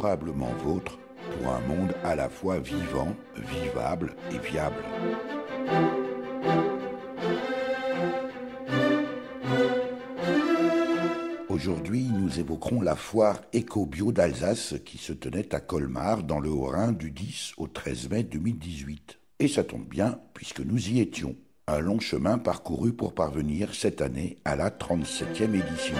durablement vôtre pour un monde à la fois vivant, vivable et viable. Aujourd'hui, nous évoquerons la foire Éco-Bio d'Alsace qui se tenait à Colmar dans le Haut-Rhin du 10 au 13 mai 2018. Et ça tombe bien puisque nous y étions. Un long chemin parcouru pour parvenir cette année à la 37e édition.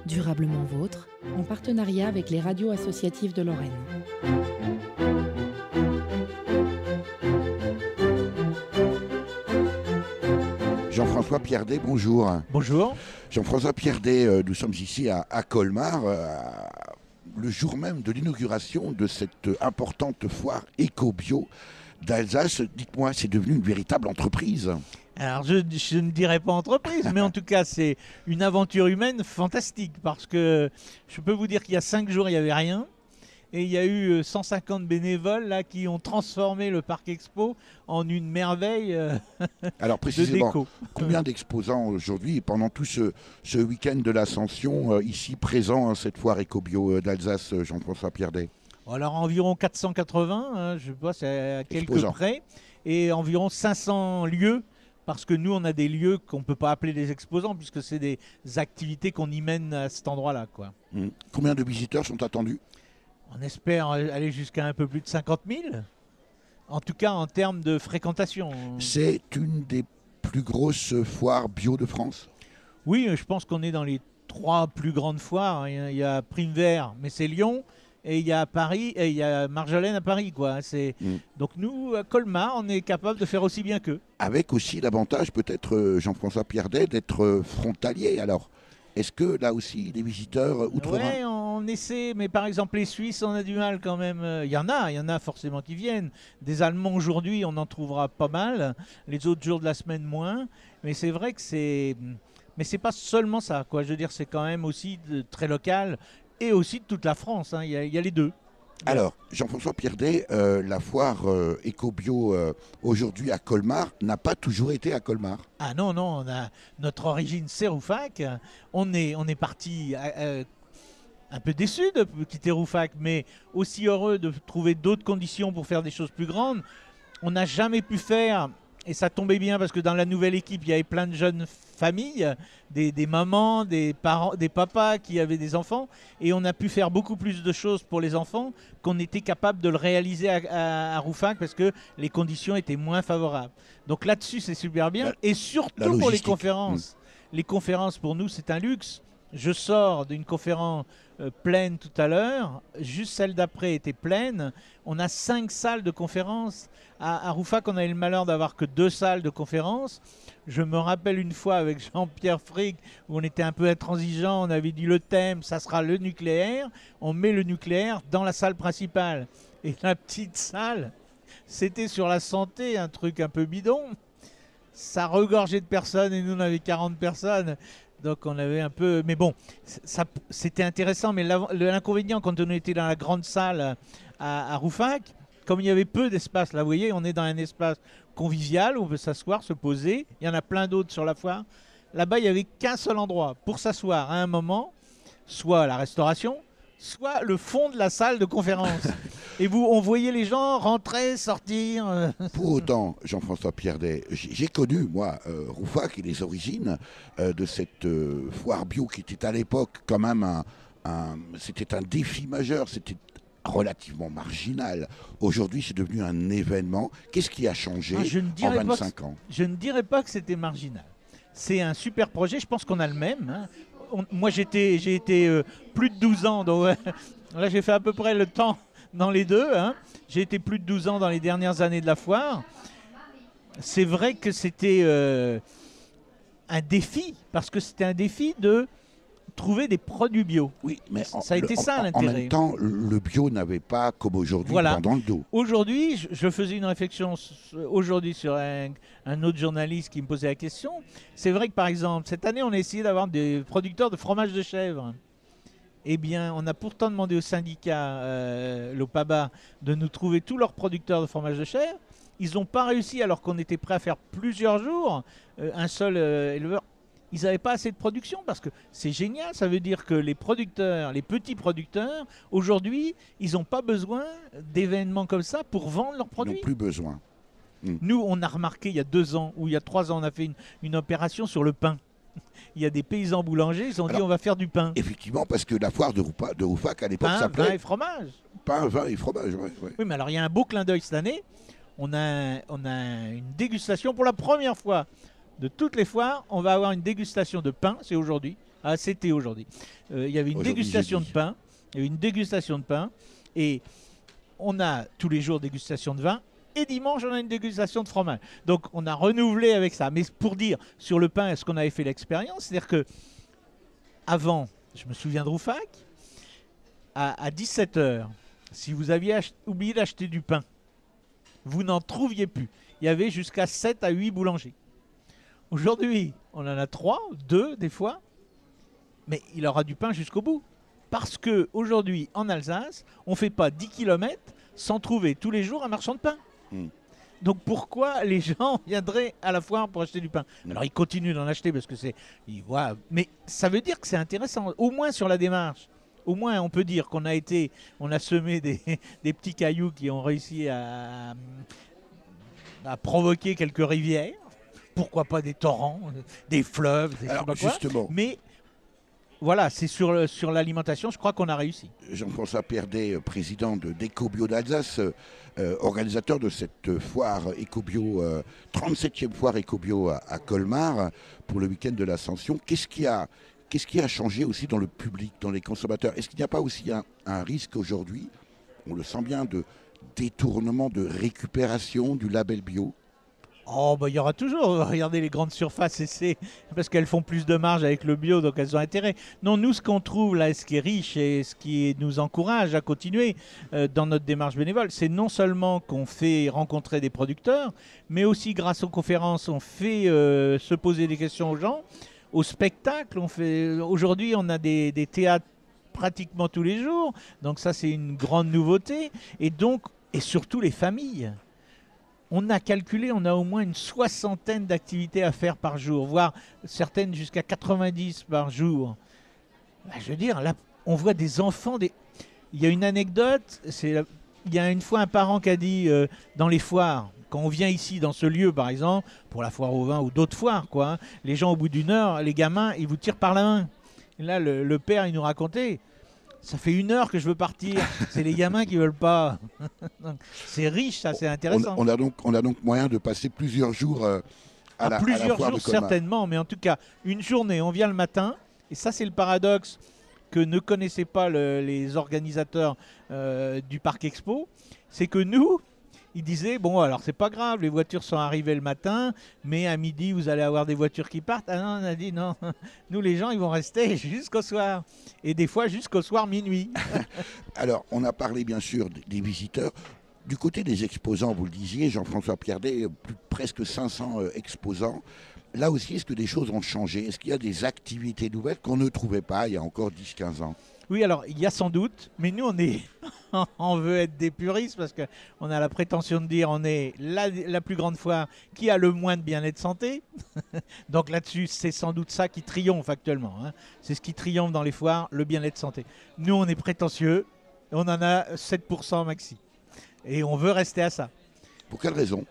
Durablement vôtre, en partenariat avec les radios associatives de Lorraine. Jean-François Pierdet, bonjour. Bonjour. Jean-François Pierdet, nous sommes ici à Colmar, le jour même de l'inauguration de cette importante foire Éco-Bio d'Alsace. Dites-moi, c'est devenu une véritable entreprise. Alors, je ne dirais pas entreprise, mais en tout cas, c'est une aventure humaine fantastique parce que je peux vous dire qu'il y a 5 jours, il n'y avait rien. Et il y a eu 150 bénévoles là, qui ont transformé le Parc Expo en une merveille Alors précisément, de déco. Combien d'exposants aujourd'hui, pendant tout ce week-end de l'Ascension, ici présents à cette foire Éco-Bio d'Alsace, Jean-François Pierdet? Alors environ 480, hein, je sais pas, c'est à quelques Exposants. près, et environ 500 lieux, parce que nous on a des lieux qu'on ne peut pas appeler des exposants, puisque c'est des activités qu'on y mène à cet endroit-là, quoi. Combien de visiteurs sont attendus? On espère aller jusqu'à un peu plus de 50 000, en tout cas en termes de fréquentation. C'est une des plus grosses foires bio de France? Oui, je pense qu'on est dans les 3 plus grandes foires. Il y a Primevère, mais c'est Lyon, et il y a Paris, et il y a Marjolaine à Paris, quoi. Donc nous, à Colmar, on est capable de faire aussi bien qu'eux. Avec aussi l'avantage, peut-être, Jean-François Pierdet, d'être frontalier. Alors, est-ce que là aussi, les visiteurs outre-Rhin? Oui, on essaie, mais par exemple les Suisses, on a du mal quand même. Il y en a forcément qui viennent. Des Allemands aujourd'hui, on en trouvera pas mal. Les autres jours de la semaine, moins. Mais c'est vrai que c'est... Mais c'est pas seulement ça, quoi. Je veux dire, c'est quand même aussi très local et aussi de toute la France, hein. Il y a les deux. Alors, Jean-François Pierdet, la foire Éco-Bio aujourd'hui à Colmar n'a pas toujours été à Colmar. Ah non, on a notre origine, c'est Rouffach. On est parti un peu déçu de quitter Rouffach, mais aussi heureux de trouver d'autres conditions pour faire des choses plus grandes. On n'a jamais pu faire, et ça tombait bien parce que dans la nouvelle équipe, il y avait plein de jeunes familles, des mamans, des parents, des papas qui avaient des enfants, et on a pu faire beaucoup plus de choses pour les enfants qu'on était capable de le réaliser à Rouffach parce que les conditions étaient moins favorables. Donc là-dessus, c'est super bien, et surtout pour les conférences. Les conférences, pour nous, c'est un luxe. Je sors d'une conférence pleine tout à l'heure, juste celle d'après était pleine. On a 5 salles de conférences. À Rouffach, on a eu le malheur d'avoir que 2 salles de conférences. Je me rappelle une fois avec Jean-Pierre Frick où on était un peu intransigeant, on avait dit le thème, ça sera le nucléaire. On met le nucléaire dans la salle principale. Et la petite salle, c'était sur la santé, un truc un peu bidon. Ça regorgeait de personnes et nous on avait 40 personnes. Donc on avait un peu... Mais bon, c'était intéressant. Mais l'inconvénient quand on était dans la grande salle à Rouffach, comme il y avait peu d'espace, là vous voyez, on est dans un espace convivial où on peut s'asseoir, se poser. Il y en a plein d'autres sur la foire. Là-bas, il n'y avait qu'un seul endroit pour s'asseoir à un moment, soit la restauration, soit le fond de la salle de conférence. Et on voyait les gens rentrer, sortir. Pour autant, Jean-François Pierdet, j'ai connu, moi, Rouffach et les origines de cette foire bio qui était à l'époque quand même c'était un défi majeur, c'était relativement marginal. Aujourd'hui, c'est devenu un événement. Qu'est-ce qui a changé en 25 ans? Je ne dirais pas que c'était marginal. C'est un super projet, je pense qu'on a le même, hein. Moi, j'ai été plus de 12 ans, donc là, j'ai fait à peu près le temps dans les deux, hein. J'ai été plus de 12 ans dans les dernières années de la foire. C'est vrai que c'était un défi, parce que c'était un défi de trouver des produits bio. Oui, mais ça a été ça l'intérêt. En même temps, le bio n'avait pas, comme aujourd'hui, dans le dos. Aujourd'hui, je faisais une réflexion aujourd'hui sur un autre journaliste qui me posait la question. C'est vrai que par exemple, cette année, on a essayé d'avoir des producteurs de fromage de chèvre. Eh bien, on a pourtant demandé au syndicat, l'OPABA, de nous trouver tous leurs producteurs de fromage de chèvre. Ils n'ont pas réussi, alors qu'on était prêt à faire plusieurs jours, un seul éleveur. Ils n'avaient pas assez de production parce que c'est génial. Ça veut dire que les producteurs, les petits producteurs, aujourd'hui, ils n'ont pas besoin d'événements comme ça pour vendre leurs Ils produits. n'ont plus besoin. Nous, on a remarqué il y a 2 ans ou il y a 3 ans, on a fait une opération sur le pain. Il y a des paysans boulangers, ils ont dit Alors, on va faire du pain. Effectivement, parce que la foire de Roufac, à l'époque, Pain, vin s'appelait et fromage. pain, vin et fromage. Ouais, ouais. Oui, mais alors il y a un beau clin d'œil cette année. On a une dégustation pour la première fois de toutes les foires. On va avoir une dégustation de pain, c'est aujourd'hui. Ah, c'était aujourd'hui. Il y avait une Aujourd'hui, dégustation de jeudi. pain. Il y avait une dégustation de pain. Et on a tous les jours dégustation de vin. Et dimanche, on a une dégustation de fromage. Donc, on a renouvelé avec ça. Mais pour dire, sur le pain, est-ce qu'on avait fait l'expérience? C'est-à-dire que avant, je me souviens de Roufac, à 17h, si vous aviez oublié d'acheter du pain, vous n'en trouviez plus. Il y avait jusqu'à 7 à 8 boulangers. Aujourd'hui, on en a 3, 2 des fois, mais il aura du pain jusqu'au bout. Parce qu'aujourd'hui, en Alsace, on ne fait pas 10 km sans trouver tous les jours un marchand de pain. Donc pourquoi les gens viendraient à la foire pour acheter du pain? Alors ils continuent d'en acheter parce que ils voient, mais ça veut dire que c'est intéressant, au moins sur la démarche. Au moins on peut dire qu'on a semé des petits cailloux qui ont réussi à provoquer quelques rivières. Pourquoi pas des torrents, des fleuves, des je sais Alors, pas quoi. justement, Mais voilà, c'est sur l'alimentation, je crois qu'on a réussi. Jean-François Perdet, président de d'Ecobio d'Alsace, organisateur de cette foire Ecobio, 37e foire Ecobio à Colmar pour le week-end de l'Ascension. Qu'est-ce qui a changé aussi dans le public, dans les consommateurs? Est-ce qu'il n'y a pas aussi un risque aujourd'hui, on le sent bien, de détournement, de récupération du label bio? Oh, bah il y aura toujours, regardez les grandes surfaces, parce qu'elles font plus de marge avec le bio, donc elles ont intérêt. Non, nous, ce qu'on trouve là, ce qui est riche et ce qui nous encourage à continuer dans notre démarche bénévole, c'est non seulement qu'on fait rencontrer des producteurs, mais aussi grâce aux conférences, on fait se poser des questions aux gens, au spectacle. Aujourd'hui, on a des théâtres pratiquement tous les jours, donc ça, c'est une grande nouveauté. Et surtout les familles. On a calculé, on a au moins une 60aine d'activités à faire par jour, voire certaines jusqu'à 90 par jour. Bah, je veux dire, là, on voit des enfants. Il y a une anecdote, il y a une fois un parent qui a dit dans les foires, quand on vient ici dans ce lieu par exemple, pour la foire au vin ou d'autres foires, quoi, les gens au bout d'une heure, les gamins, ils vous tirent par la main. Et là, le père, il nous racontait, ça fait 1 heure que je veux partir. C'est les gamins qui veulent pas. C'est riche, ça, c'est intéressant. On a donc moyen de passer plusieurs jours à la plusieurs foire jours de Colmar. certainement, mais en tout cas, une journée, on vient le matin. Et ça, c'est le paradoxe que ne connaissaient pas les organisateurs du Parc Expo. C'est que nous, ils disaient, bon, alors c'est pas grave, les voitures sont arrivées le matin, mais à midi, vous allez avoir des voitures qui partent. Ah non, on a dit non, nous les gens, ils vont rester jusqu'au soir. Et des fois jusqu'au soir minuit. Alors, on a parlé bien sûr des visiteurs. Du côté des exposants, vous le disiez, Jean-François Pierdet, presque 500 exposants. Là aussi, est-ce que des choses ont changé? Est-ce qu'il y a des activités nouvelles qu'on ne trouvait pas il y a encore 10-15 ans? Oui, alors il y a sans doute, mais nous on veut être des puristes parce qu'on a la prétention de dire on est la plus grande foire qui a le moins de bien-être santé. Donc là-dessus, c'est sans doute ça qui triomphe actuellement. Hein. C'est ce qui triomphe dans les foires, le bien-être santé. Nous, on est prétentieux, on en a 7% maxi. Et on veut rester à ça. Pour quelle raison?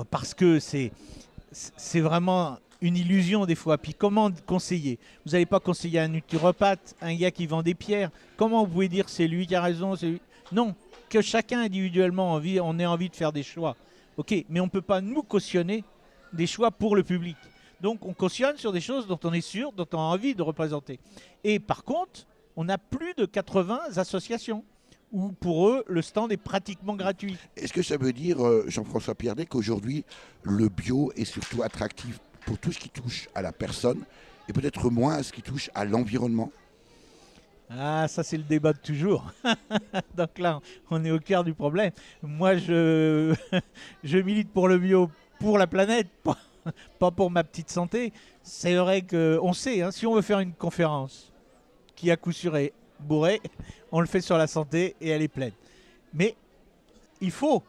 Parce que c'est vraiment une illusion des fois. Puis comment conseiller? Vous n'allez pas conseiller un naturopathe, un gars qui vend des pierres. Comment vous pouvez dire c'est lui qui a raison, c'est lui? Non, que chacun individuellement on ait envie de faire des choix. Ok, mais on ne peut pas nous cautionner des choix pour le public. Donc on cautionne sur des choses dont on est sûr, dont on a envie de représenter. Et par contre, on a plus de 80 associations où pour eux, le stand est pratiquement gratuit. Est-ce que ça veut dire, Jean-François Pierdet, qu'aujourd'hui, le bio est surtout attractif pour tout ce qui touche à la personne et peut-être moins à ce qui touche à l'environnement? Ah, ça c'est le débat de toujours. Donc là, on est au cœur du problème. Moi, je milite pour le bio, pour la planète, pas pour ma petite santé. C'est vrai qu'on sait, hein, si on veut faire une conférence qui à coup sûr est bourrée, on le fait sur la santé et elle est pleine. Mais il faut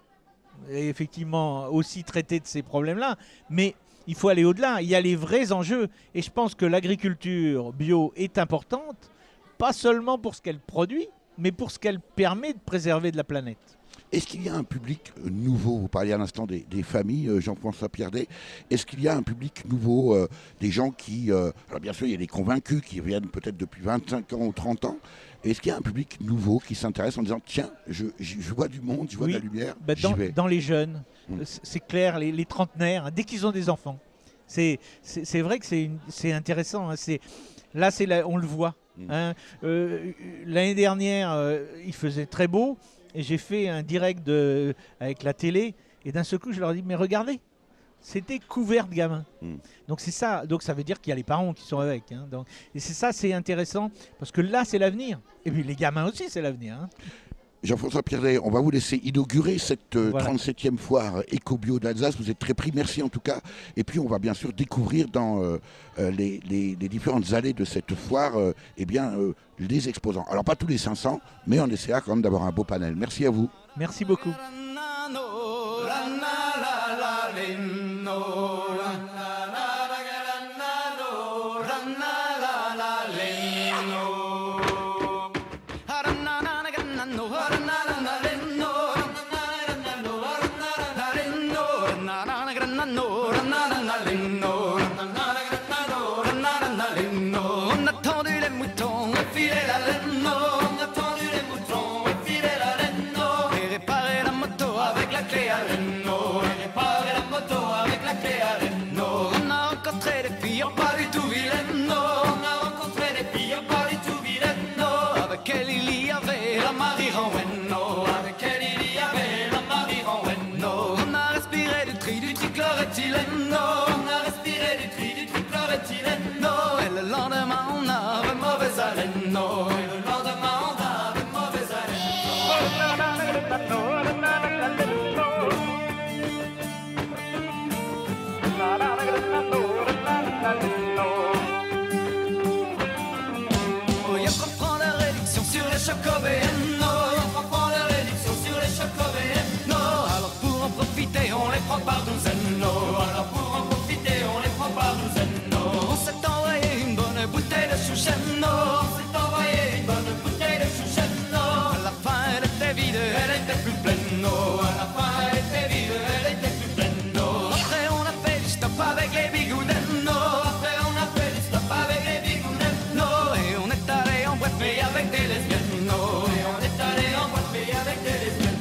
et effectivement aussi traiter de ces problèmes-là, mais il faut aller au-delà. Il y a les vrais enjeux. Et je pense que l'agriculture bio est importante, pas seulement pour ce qu'elle produit, mais pour ce qu'elle permet de préserver de la planète. Est-ce qu'il y a un public nouveau? Vous parliez à l'instant des familles, Jean-François Pierdet. Est-ce qu'il y a un public nouveau, des gens qui... alors bien sûr, il y a des convaincus qui viennent peut-être depuis 25 ans ou 30 ans. Est-ce qu'il y a un public nouveau qui s'intéresse en disant « Tiens, je vois du monde, je vois de la lumière, j'y vais ». Dans les jeunes, c'est clair, les trentenaires, hein, dès qu'ils ont des enfants. C'est vrai que c'est intéressant. Hein, on le voit. Hein. L'année dernière, il faisait très beau. Et j'ai fait un direct avec la télé, et d'un seul coup, je leur dis, mais regardez, c'était couvert de gamins. Donc c'est ça, donc ça veut dire qu'il y a les parents qui sont avec. Hein, et c'est ça, c'est intéressant, parce que là, c'est l'avenir. Et puis les gamins aussi, c'est l'avenir. Hein. Jean-François Pierdet, on va vous laisser inaugurer cette 37e foire Éco-Bio d'Alsace. Vous êtes très pris, merci en tout cas. Et puis on va bien sûr découvrir dans les différentes allées de cette foire les exposants. Alors pas tous les 500, mais on essaiera quand même d'avoir un beau panel. Merci à vous. Merci beaucoup. On les prend par douzaines, alors pour en profiter, on les prend par douzaines. On s'est envoyé une bonne bouteille de chouchen, on s'est envoyé une bonne bouteille de chouchen. À la fin, elle était vide, elle était plus pleine. À la fin, elle était vide, elle était plus pleine. Après, on a fait du stop avec les bigoudens. Après, on a fait du stop avec les bigoudens. Et on est allé en boîte, mais avec des lesbiennes. Et on est allé en boîte, mais avec des lesbiennes.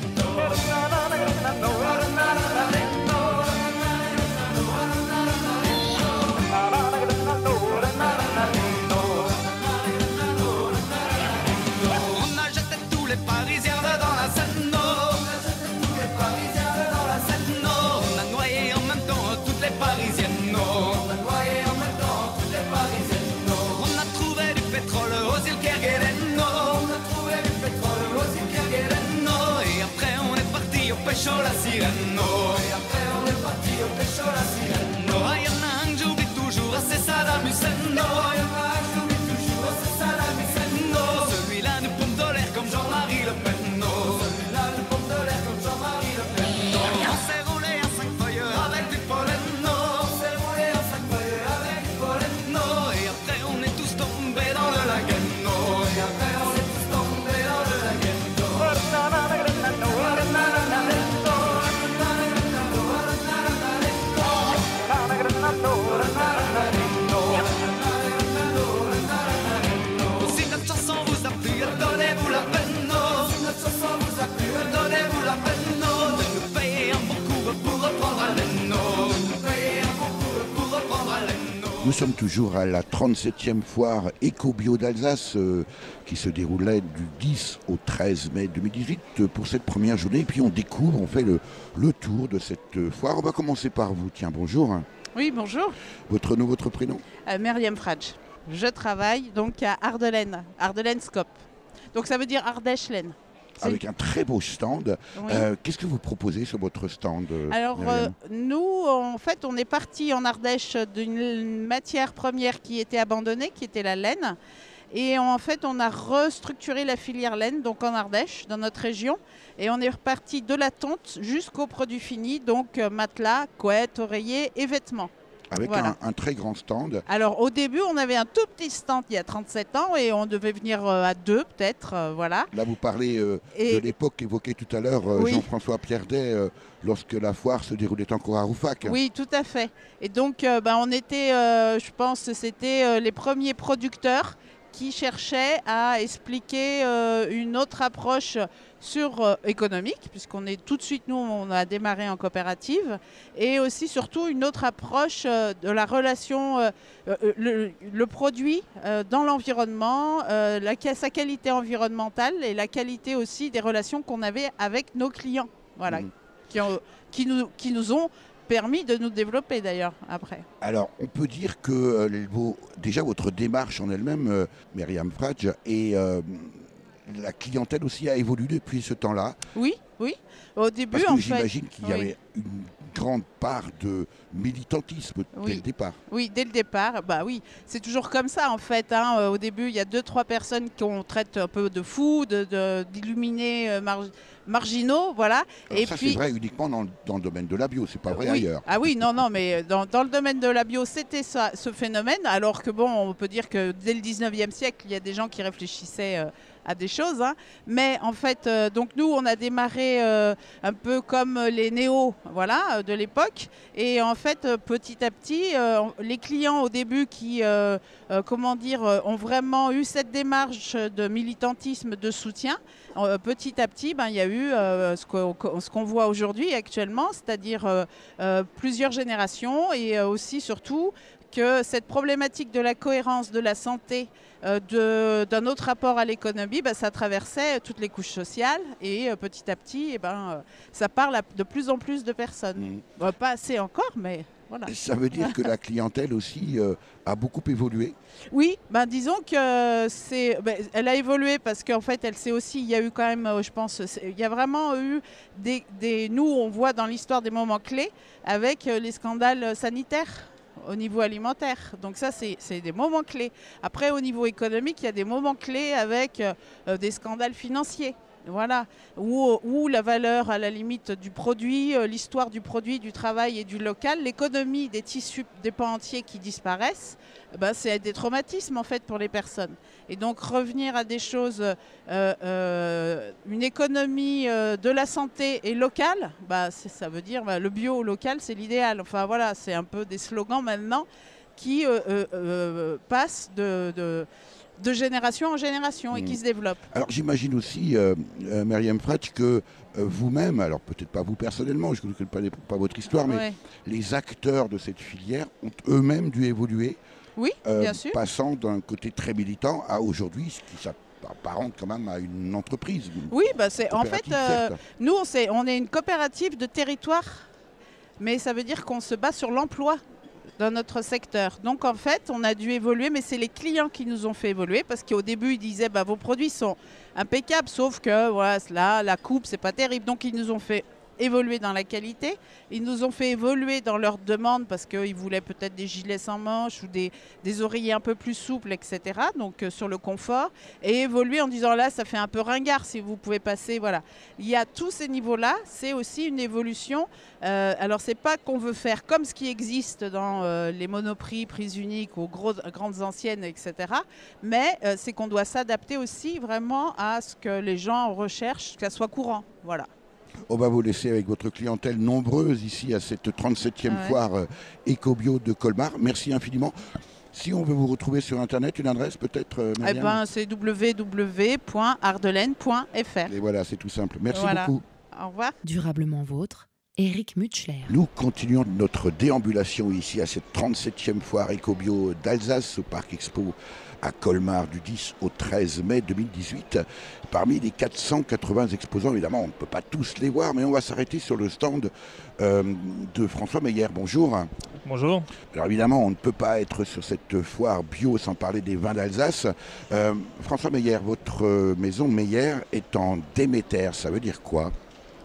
La sirène, et après on est parti au pécho la sirène. Il y en a un que j'oublie toujours, c'est Saddam Hussein. Il y en a un que j'oublie toujours, c'est Saddam Hussein. Celui-là nous pompe de l'air comme Jean-Marie Le Pen. Celui-là nous pompe de l'air comme Jean-Marie Le Pen. On s'est roulé à 5 feuilles avec du pollen. On s'est roulé à 5 feuilles avec du pollen. Et après on est tous tombés dans le lagen. Et après on est tous tombés dans le lagen. Si notre chanson vous a plu, donnez-vous la peine. Si notre chanson vous a plu, donnez-vous la peine de nous payer un bon coup pour reprendre haleine. De nous payer un bon coup pour reprendre haleine. Nous sommes toujours à la 37e foire Éco-Bio d'Alsace qui se déroulait du 10 au 13 mai 2018 pour cette première journée. Et puis on découvre, on fait le tour de cette foire. On va commencer par vous. Tiens, bonjour. Oui, bonjour. Votre nom, votre prénom? Myriam Fradj. Je travaille donc à Ardelaine, Ardelaine Scope. Donc ça veut dire Ardèche-Laine. avec un très beau stand. Oui. Qu'est-ce que vous proposez sur votre stand, Alors, Myriam? nous, en fait, on est parti en Ardèche d'une matière première qui était abandonnée, qui était la laine. Et en fait, on a restructuré la filière laine, donc en Ardèche, dans notre région. Et on est reparti de la tonte jusqu'au produit fini, donc matelas, couettes, oreillers et vêtements. Avec Voilà. un très grand stand. Alors au début, on avait un tout petit stand il y a 37 ans et on devait venir à deux peut-être, voilà. Là, vous parlez de Et l'époque évoquée tout à l'heure, Oui. Jean-François Pierdet, lorsque la foire se déroulait encore à Roufac. oui, tout à fait. Et donc on était, je pense, que c'était les premiers producteurs qui cherchaient à expliquer une autre approche économique, puisqu'on est tout de suite, nous, on a démarré en coopérative, et aussi surtout une autre approche de la relation, le produit dans l'environnement, sa qualité environnementale et la qualité aussi des relations qu'on avait avec nos clients, voilà, Mhm. qui nous ont permis de nous développer d'ailleurs après. Alors, on peut dire que déjà votre démarche en elle-même, Myriam Fradge, et la clientèle aussi a évolué depuis ce temps-là. Oui, oui. Au début, Parce que en fait. j'imagine qu'il y oui. avait une grande part de militantisme dès Oui. le départ. Oui, dès le départ, bah oui, c'est toujours comme ça en fait, hein. Au début, il y a 2-3 personnes qu'on traite un peu de fous, d'illuminés marginaux, voilà. Alors Et ça, puis, c'est vrai uniquement dans le domaine de la bio, c'est pas vrai oui. ailleurs. Ah oui, non, mais dans le domaine de la bio, c'était ça, ce phénomène, alors que bon, on peut dire que dès le 19e siècle, il y a des gens qui réfléchissaient à des choses, hein. Mais en fait, donc nous, on a démarré un peu comme les néos, voilà, de l'époque, et en fait, petit à petit, les clients au début qui, ont vraiment eu cette démarche de militantisme, de soutien, petit à petit, il y a eu ce qu'on voit aujourd'hui actuellement, c'est-à-dire plusieurs générations et aussi surtout que cette problématique de la cohérence de la santé, d'un autre rapport à l'économie, ça traversait toutes les couches sociales et petit à petit, ça parle à de plus en plus de personnes. Pas assez encore, mais voilà. Ça veut dire que la clientèle aussi a beaucoup évolué. Oui, disons que elle a évolué parce qu'en fait, elle s'est aussi, il y a eu quand même, je pense, il y a vraiment eu nous, on voit dans l'histoire des moments clés avec les scandales sanitaires au niveau alimentaire. Donc ça, c'est des moments clés. Après, au niveau économique, il y a des moments clés avec des scandales financiers. Voilà, où la valeur à la limite du produit, l'histoire du produit, du travail et du local, l'économie des tissus, des pans entiers qui disparaissent, c'est des traumatismes en fait pour les personnes. Et donc revenir à des choses, une économie de la santé et locale, ça veut dire le bio local, c'est l'idéal. Enfin voilà, c'est un peu des slogans maintenant qui passent de génération en génération et qui se développent. Alors j'imagine aussi, Myriam Fradge, que vous-même, alors peut-être pas vous personnellement, je ne connais pas votre histoire, mais Ouais. les acteurs de cette filière ont eux-mêmes dû évoluer, Oui, bien sûr. passant d'un côté très militant à aujourd'hui, ce qui s'apparente quand même à une entreprise. Oui, c'est en fait, Coopérative, certes. nous, on est une coopérative de territoire, mais ça veut dire qu'on se bat sur l'emploi dans notre secteur. Donc en fait, on a dû évoluer, mais c'est les clients qui nous ont fait évoluer parce qu'au début, ils disaient vos produits sont impeccables, sauf que voilà, là, la coupe, c'est pas terrible. Donc ils nous ont fait évoluer dans la qualité, ils nous ont fait évoluer dans leurs demandes parce qu'ils voulaient peut-être des gilets sans manches ou des oreillers un peu plus souples, etc. Donc sur le confort, et évoluer en disant là, ça fait un peu ringard si vous pouvez passer, voilà. Il y a tous ces niveaux-là, c'est aussi une évolution. Alors c'est pas qu'on veut faire comme ce qui existe dans les monoprix, prises uniques ou grandes anciennes, etc. Mais c'est qu'on doit s'adapter aussi vraiment à ce que les gens recherchent, que ça soit courant, voilà. On va vous laisser avec votre clientèle nombreuse ici à cette 37e foire Ecobio de Colmar. Merci infiniment. Si on veut vous retrouver sur Internet, une adresse peut-être, Myriam ? C'est www.ardelaine.fr. Et voilà, c'est tout simple. Merci Voilà. beaucoup. Au revoir. Durablement vôtre, Éric Mutschler. Nous continuons notre déambulation ici à cette 37e foire Ecobio d'Alsace au Parc Expo à Colmar du 10 au 13 mai 2018. Parmi les 480 exposants, évidemment, on ne peut pas tous les voir, mais on va s'arrêter sur le stand de François Meyer. Bonjour. Bonjour. Alors évidemment, on ne peut pas être sur cette foire bio sans parler des vins d'Alsace. François Meyer, votre maison Meyer est en Déméter, ça veut dire quoi?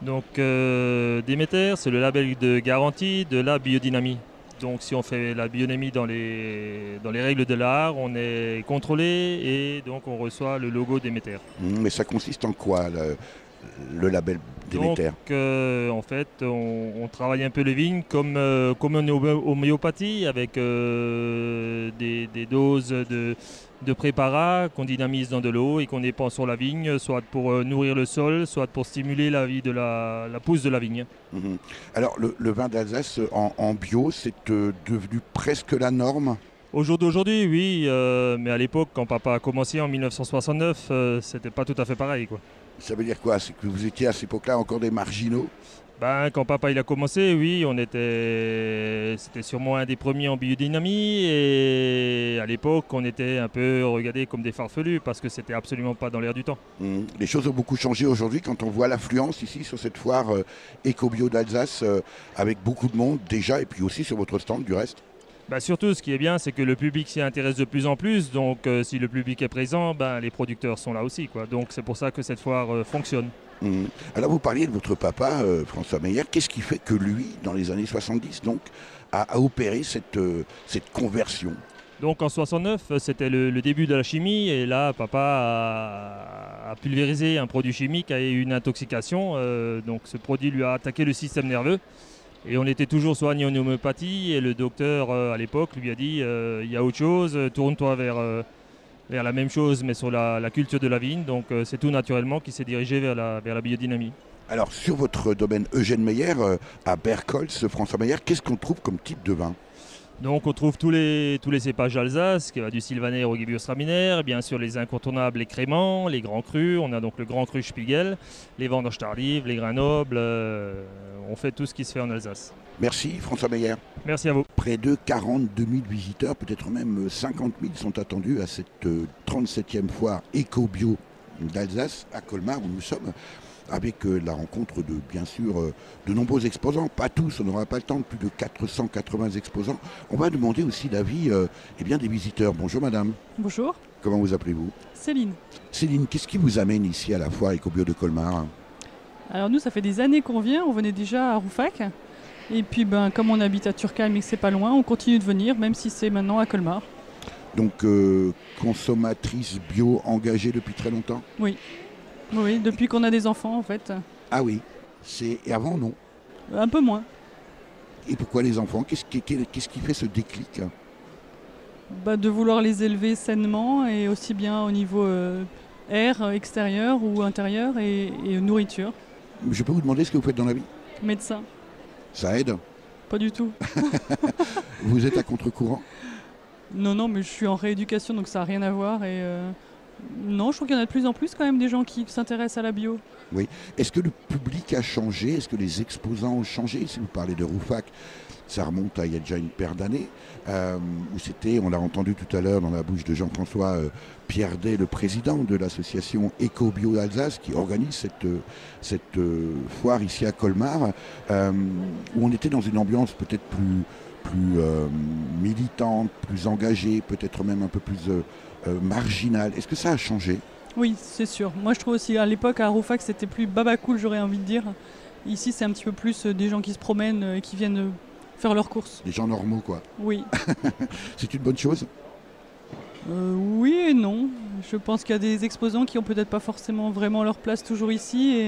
Donc Déméter, c'est le label de garantie de la biodynamie. Donc si on fait la biodynamie dans les règles de l'art, on est contrôlé et donc on reçoit le logo Déméter. Mais ça consiste en quoi le label Déméter? Donc en fait, on travaille un peu les vignes comme en homéopathie avec des doses de préparats qu'on dynamise dans de l'eau et qu'on dépend sur la vigne, soit pour nourrir le sol, soit pour stimuler la vie de la pousse de la vigne. Alors le vin d'Alsace en bio, c'est devenu presque la norme? Au jour d'aujourd'hui, oui, mais à l'époque, quand papa a commencé en 1969, c'était pas tout à fait pareil, quoi. Ça veut dire quoi? C'est que vous étiez à cette époque-là encore des marginaux? Quand papa il a commencé, oui, c'était sûrement un des premiers en biodynamie et à l'époque on était un peu regardés comme des farfelus parce que c'était absolument pas dans l'air du temps. Les choses ont beaucoup changé aujourd'hui quand on voit l'affluence ici sur cette foire éco-bio d'Alsace avec beaucoup de monde déjà et puis aussi sur votre stand du reste. Surtout, ce qui est bien, c'est que le public s'y intéresse de plus en plus. Donc, si le public est présent, les producteurs sont là aussi, quoi. Donc, c'est pour ça que cette foire fonctionne. Alors, vous parliez de votre papa, François Meyer. Qu'est-ce qui fait que lui, dans les années 70, donc, a opéré cette conversion? Donc, en 69, c'était le début de la chimie. Et là, papa a pulvérisé un produit chimique, a eu une intoxication. Donc, ce produit lui a attaqué le système nerveux. Et on était toujours soigné en homéopathie et le docteur à l'époque lui a dit il y a autre chose, tourne-toi vers la même chose mais sur la culture de la vigne. Donc c'est tout naturellement qu'il s'est dirigé vers la biodynamie. Alors sur votre domaine Eugène Meyer, à Bergholz, François Meyer, qu'est-ce qu'on trouve comme type de vin? Donc on trouve tous les cépages d'Alsace, qui va du Sylvaner au Gewürztraminer, bien sûr les incontournables, les créments, les grands crus, on a donc le grand cru Spiegel, les vendanges tardives, les grains nobles, on fait tout ce qui se fait en Alsace. Merci François Meyer. Merci à vous. Près de 42 000 visiteurs, peut-être même 50 000 sont attendus à cette 37e foire éco-bio d'Alsace à Colmar où nous sommes. Avec la rencontre de, bien sûr, de nombreux exposants, pas tous, on n'aura pas le temps, plus de 480 exposants. On va demander aussi l'avis des visiteurs. Bonjour madame. Bonjour. Comment vous appelez-vous? Céline. Céline, qu'est-ce qui vous amène ici à la foire éco-bio de Colmar? Alors nous, ça fait des années qu'on vient, on venait déjà à Rouffach. Et puis comme on habite à Turckheim et que c'est pas loin, on continue de venir, même si c'est maintenant à Colmar. Donc consommatrice bio engagée depuis très longtemps? Oui. Oui, depuis qu'on a des enfants en fait. Ah oui, et avant non? Un peu moins. Et pourquoi les enfants? Qu'est-ce qui fait ce déclic? De vouloir les élever sainement et aussi bien au niveau air extérieur ou intérieur et nourriture. Je peux vous demander ce que vous faites dans la vie? Médecin. Ça aide? Pas du tout. Vous êtes à contre-courant? Non, mais je suis en rééducation donc ça n'a rien à voir et... Non, je trouve qu'il y en a de plus en plus quand même des gens qui s'intéressent à la bio. Oui. Est-ce que le public a changé? Est-ce que les exposants ont changé? Si vous parlez de Rouffach, ça remonte à il y a déjà une paire d'années, où c'était, on l'a entendu tout à l'heure dans la bouche de Jean-François Pierdet, le président de l'association Éco-Bio d'Alsace, qui organise cette foire ici à Colmar, où on était dans une ambiance peut-être plus militante, plus engagée, peut-être même un peu plus marginale. Est-ce que ça a changé? Oui, c'est sûr. Moi, je trouve aussi à l'époque à Rouffach, c'était plus babacool, j'aurais envie de dire. Ici, c'est un petit peu plus des gens qui se promènent et qui viennent faire leurs courses. Des gens normaux, quoi. Oui. C'est une bonne chose? Oui et non. Je pense qu'il y a des exposants qui ont peut-être pas forcément vraiment leur place toujours ici.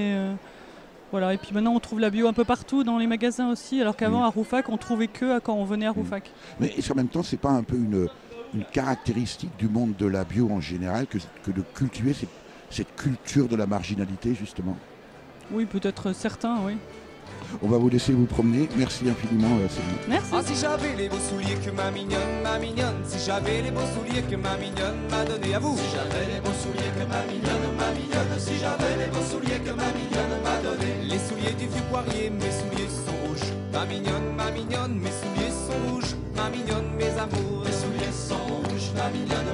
Voilà. Et puis maintenant, on trouve la bio un peu partout dans les magasins aussi, alors qu'avant, à Rouffach, on trouvait que quand on venait à Rouffach. Mais en même temps, c'est pas un peu une caractéristique du monde de la bio en général que de cultiver cette culture de la marginalité, justement? Oui, peut-être certains, oui. On va vous laisser vous promener. Merci infiniment, Céline. Merci. Ah, si j'avais les beaux souliers que ma mignonne, si j'avais les beaux souliers que ma mignonne m'a donné à vous. Si j'avais les beaux souliers que ma mignonne, si j'avais les beaux souliers que ma mignonne m'a donné. Les souliers du vieux poirier, mes souliers sont rouges. Ma mignonne, mes souliers sont rouges. Ma mignonne, mes amours, mes souliers sont rouges. Ma mignonne,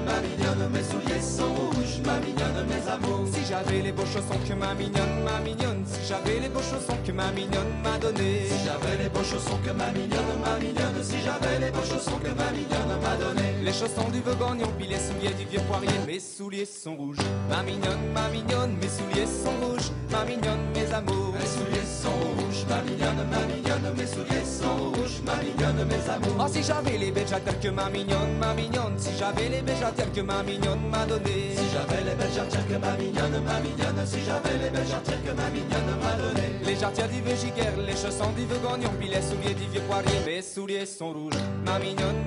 j'avais les beaux chaussons que ma mignonne, si j'avais les beaux chaussons que ma mignonne m'a donné. Si j'avais les beaux chaussons que ma mignonne, si j'avais les beaux chaussons que ma mignonne m'a donné. Les chaussons du Vogognon, puis les souliers du vieux poirier, mes souliers sont rouges. Ma mignonne, mes souliers sont rouges. Ma mignonne, mes amours, mes souliers sont rouges. Ma mignonne, mes souliers sont rouges. Ma mignonne, mes amours. Oh, si j'avais les belles jarretières que ma mignonne, si j'avais les belles jarretières que ma mignonne m'a donné. Si j'avais les belles jarretières que ma mignonne, si j'avais les belles jarretières que ma mignonne m'a donné. Les jarretières du vieux Giguère, les chaussons du Vogognon, puis les souliers du vieux poirier, mes souliers sont rouges. Ma mignonne,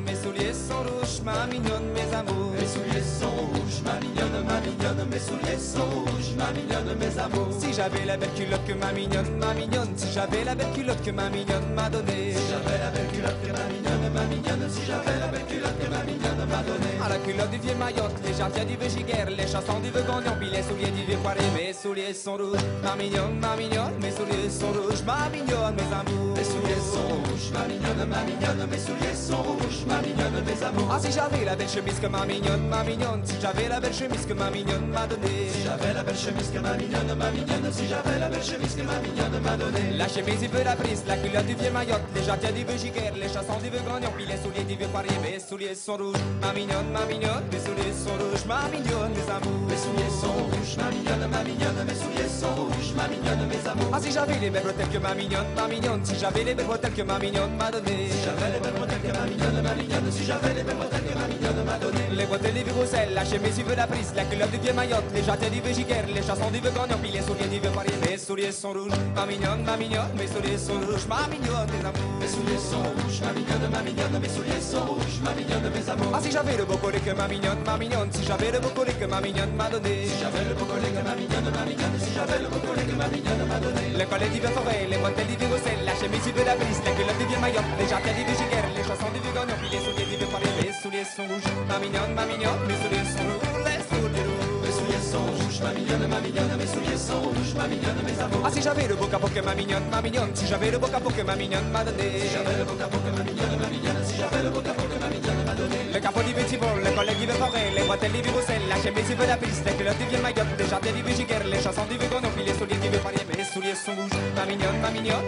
mes souliers sont rouges. Ma mignonne, mes amours, mes souliers sont rouges. Ma mignonne, mes souliers sont rouges. Ma mignonne, mes amours. Si j'avais la belle culotte que ma mignonne, si j'avais la belle culotte que ma mignonne m'a donné. Si j'avais la belle culotte que ma mignonne, si j'avais la belle culotte que ma mignonne m'a donné. À la culotte du vieux Mayotte, les jarretières du vieux Giguère, les chansons du Vogognon, puis les souliers du vieux poirier, mes souliers sont rouges. Ma mignonne, mes souliers sont rouges. Ma mignonne, mes amours, mes souliers sont rouges. Ma mignonne, mes souliers sont rouges. Ma mignonne, mes amours. Ah, si j'avais la belle chemise que ma mignonne, si j'avais la belle chemise que ma mignonne m'a donné. Si j'avais la belle chemise que ma mignonne, si j'avais la belle chemise que ma mignonne m'a donné. La chemise du vieux Laprise, la culotte du vieux Mayotte, les jarretières du vieux Giguère, les chansons du vieux Grognon, puis les souliers du vieux poirier, mes souliers sont rouges. Ma mignonne, mes souliers sont rouges. Ma mignonne, mes amours, mes souliers sont rouges. Ma mignonne, mes souliers sont rouges. Ma mignonne, mes amours. Ah, si j'avais les belles bretelles que ma mignonne, si j'avais les belles bretelles que ma mignonne m'a donné. Si j'avais les belles bretelles que ma mignonne, si j'avais les belles bretelles que ma mignonne m'a donné. Les bretelles du vieux Roussel, la chemise du vieux Laprise, la culotte du vieux Mayotte, les jarretières du vieux Giguère, les chansons du vieux Grognon, puis les souliers du vieux poirier, mes souliers sont rouges. Ma mignonne, mes souliers sont rouges. Ma mignonne, mes amours, mes souliers sont rouges. Ma mignonne, mes souliers sont rouges. Ma mignonne, mes amours. Ah, si j'avais le beau collet que ma mignonne, si j'avais le beau collet que ma mignonne m'a donné. Si j'avais le beau collet que ma mignonne, si j'avais le beau collet que ma mignonne m'a donné. Le collet du vieux Forêt, les bretelles du vieux Roussel, la chemise du vieux Laprise, la culotte du vieux Mayotte, les jarretières du vieux Giguère, les chansons du vieux Grognon, puis les souliers du vieux poirier, mes souliers sont rouges. Ma mignonne, mes souliers sont rouges. Les souliers rouges. Mes souliers sont rouges. Ma mignonne, mes souliers sont rouges. Ma mignonne, mes amours. Ah, si j'avais le beau capot que ma mignonne, si j'avais le beau capot que ma mignonne m'a donné. Si j'avais le beau capot que ma mignonne, si j'avais le beau capot que ma mignonne m'a donné. Le capot du petit vol, le collet du vieux Forêt, les bretelles du vieux Roussel, la chemise du vieux Laprise, la culotte du vieux Mayotte, les jarretières du vieux Giguère, les chansons du vieux Grognon, puis les souliers du vieux poirier, mes souliers sont rouges. Ma mignonne,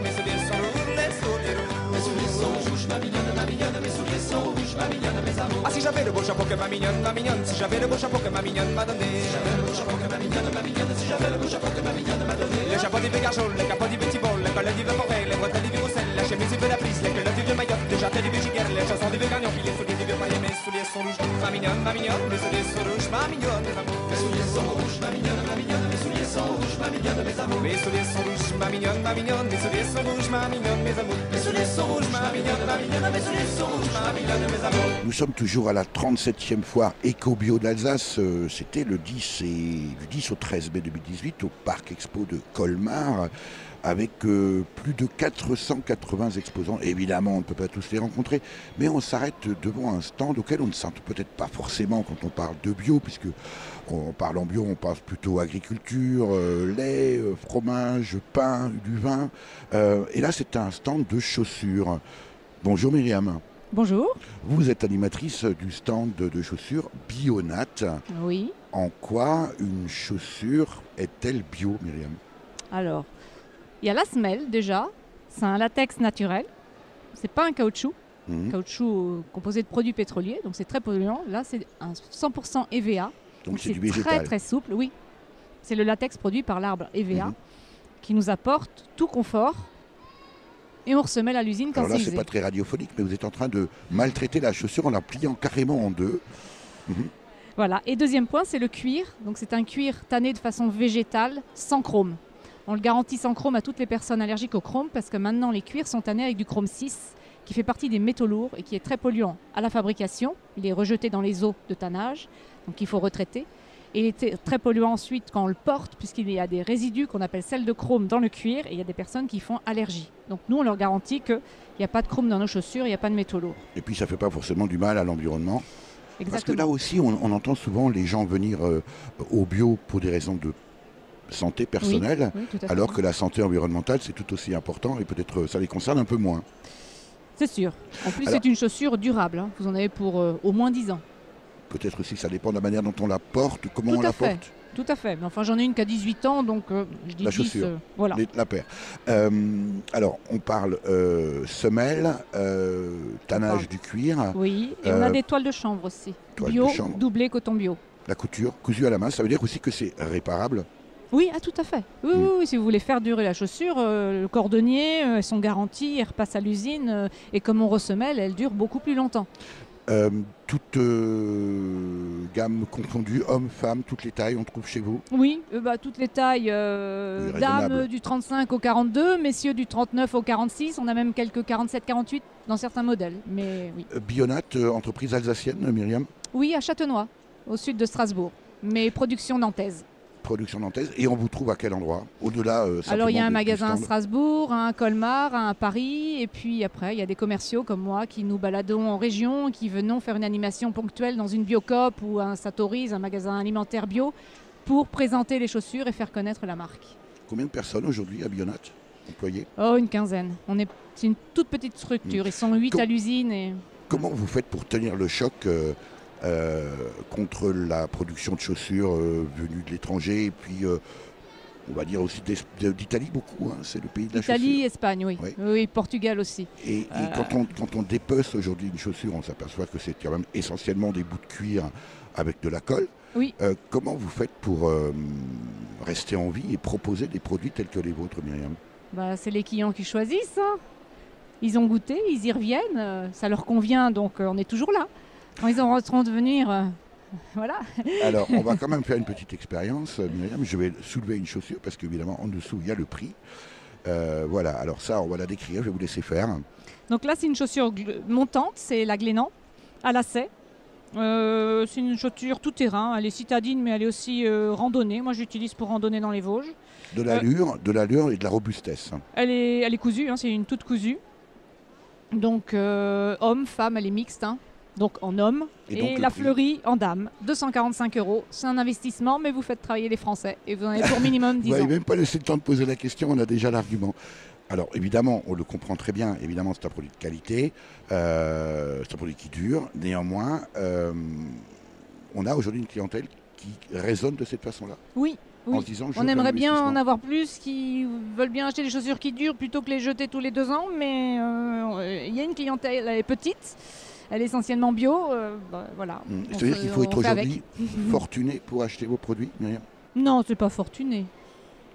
mes souliers sont rouges. Les souliers rouges. Mes souliers sont rouges. Ma mignonne, mes souliers sont rouges. Ma mignonne, mes amours. Ah, si j'avais le beau chapeau que ma mignonne, si j'avais le beau chapeau que ma mignonne m'a donné. Si j'avais le beau chapeau que ma mignonne, si j'avais le beau chapeau que ma mignonne m'a donné. Le chapeau du vieux Garchon, le capot du petit bol, le collet du vieux Forêt, les bretelles du vieux Roussel, la chemise du vieux Laprise, la culotte du vieux Mayotte, les jarretières du vieux Giguère, les chansons du vieux Grognon, puis les souliers du vieux poirier, mes souliers sont rouges. Ma mignonne, mes souliers sont rouges. Ma mignonne, mes amours. Mes souliers sont rouges. Ma mignonne, mes souliers sont rouges. Ma mignonne, mes amours. Mes souliers sont rouges. Ma mignonne, mes souliers sont rouges. Ma mignonne, mes amours. Mes souliers sont rouges. Ma mignonne, mes souliers sont rouges. Ma mignonne, mes amours. Nous sommes toujours à la 37e foire Éco-Bio d'Alsace. C'était du 10 au 13 mai 2018 au Parc Expo de Colmar, avec plus de 480 exposants. Évidemment, on ne peut pas tous les rencontrer, mais on s'arrête devant un stand auquel on ne s'attend peut-être pas forcément quand on parle de bio, puisque on parle en bio, on pense plutôt agriculture, lait, fromage, pain, du vin. Et là, c'est un stand de chaussures. Bonjour Myriam. Bonjour. Vous êtes animatrice du stand de chaussures Bionat. Oui. En quoi une chaussure est-elle bio, Myriam? Alors, il y a la semelle déjà. C'est un latex naturel. C'est pas un caoutchouc. Caoutchouc composé de produits pétroliers, donc c'est très polluant. Là, c'est un 100% EVA. Donc c'est du végétal. Très très souple, oui. C'est le latex produit par l'arbre EVA qui nous apporte tout confort. Et on ressemelle à l'usine quand c'est usé. Alors là, c'est pas très radiophonique, mais vous êtes en train de maltraiter la chaussure en la pliant carrément en deux. Voilà. Et deuxième point, c'est le cuir. Donc c'est un cuir tanné de façon végétale, sans chrome. On le garantit sans chrome à toutes les personnes allergiques au chrome, parce que maintenant les cuirs sont tannés avec du chrome 6, qui fait partie des métaux lourds et qui est très polluant à la fabrication. Il est rejeté dans les eaux de tannage, donc il faut retraiter. Et il est très polluant ensuite quand on le porte, puisqu'il y a des résidus qu'on appelle sel de chrome dans le cuir, et il y a des personnes qui font allergie. Donc nous, on leur garantit qu'il n'y a pas de chrome dans nos chaussures, il n'y a pas de métaux lourds. Et puis ça ne fait pas forcément du mal à l'environnement. Exactement. Parce que là aussi, on entend souvent les gens venir au bio pour des raisons de santé personnelle, oui, alors que la santé environnementale, c'est tout aussi important, et peut-être ça les concerne un peu moins. C'est sûr. En plus, c'est une chaussure durable. Vous en avez pour au moins 10 ans. peut-être aussi que ça dépend de la manière dont on la porte, comment on la porte. Tout à fait. Mais enfin, j'en ai une qui a 18 ans, donc je dis la 10, chaussure, voilà. La paire. Alors, on parle semelle, tannage du cuir. Oui, et on a des toiles de chanvre aussi. Bio, doublé coton bio. La couture, cousue à la main, ça veut dire aussi que c'est réparable? Oui, tout à fait. Oui, si vous voulez faire durer la chaussure, le cordonnier, elles sont garanties, elles repassent à l'usine, et comme on ressemelle, elles durent beaucoup plus longtemps. Toute gamme confondue, hommes, femmes, toutes les tailles, on trouve chez vous? Oui, toutes les tailles, dames du 35 au 42, messieurs du 39 au 46, on a même quelques 47-48 dans certains modèles. Mais oui. Bionat, entreprise alsacienne, Myriam? Oui, à Châtenois, au sud de Strasbourg, mais production nantaise. Production nantaise. Et on vous trouve à quel endroit? Au-delà Alors il y a un magasin à Strasbourg, un à Colmar, un à Paris, et puis après il y a des commerciaux comme moi qui nous baladons en région, qui venons faire une animation ponctuelle dans une Biocoop ou un Satoris, un magasin alimentaire bio, pour présenter les chaussures et faire connaître la marque. Combien de personnes aujourd'hui à Bionat, employés? Oh, une quinzaine. C'est une toute petite structure, ils sont 8 à l'usine. Et... Comment vous faites pour tenir le choc contre la production de chaussures venues de l'étranger et puis on va dire aussi d'Italie beaucoup, hein, c'est le pays de la chaussure. Italie, Espagne, oui. Oui, Portugal aussi. Et quand on dépece aujourd'hui une chaussure, on s'aperçoit que c'est quand même essentiellement des bouts de cuir avec de la colle. Oui. Comment vous faites pour rester en vie et proposer des produits tels que les vôtres, Myriam? C'est les clients qui choisissent. Hein. Ils ont goûté, ils y reviennent, ça leur convient, donc on est toujours là. Quand ils auront de venir, voilà. Alors, on va quand même faire une petite expérience, Myriam. Je vais soulever une chaussure parce qu'évidemment, en dessous, il y a le prix. Voilà, alors ça, on va la décrire, je vais vous laisser faire. Donc là, c'est une chaussure montante, c'est la Glénan, à lacet. C'est une chaussure tout terrain, elle est citadine, mais elle est aussi randonnée. Moi, j'utilise pour randonner dans les Vosges. De l'allure et de la robustesse. Elle est cousue, hein, c'est une toute cousue. Donc, homme, femme, elle est mixte. Hein. Donc en homme, et la fleurie en dame, 245 €. C'est un investissement, mais vous faites travailler les Français et vous en avez pour minimum 10 ans. Vous n'avez même pas laissé le temps de poser la question, on a déjà l'argument. Alors évidemment, on le comprend très bien, évidemment c'est un produit de qualité, c'est un produit qui dure. Néanmoins, on a aujourd'hui une clientèle qui raisonne de cette façon-là. Oui. En se disant, on aimerait bien en avoir plus qui veulent bien acheter des chaussures qui durent plutôt que les jeter tous les 2 ans, mais il y a une clientèle, elle est petite. Elle est essentiellement bio, voilà. C'est-à-dire qu'il faut être aujourd'hui fortuné pour acheter vos produits, Myriam? Non, c'est pas fortuné.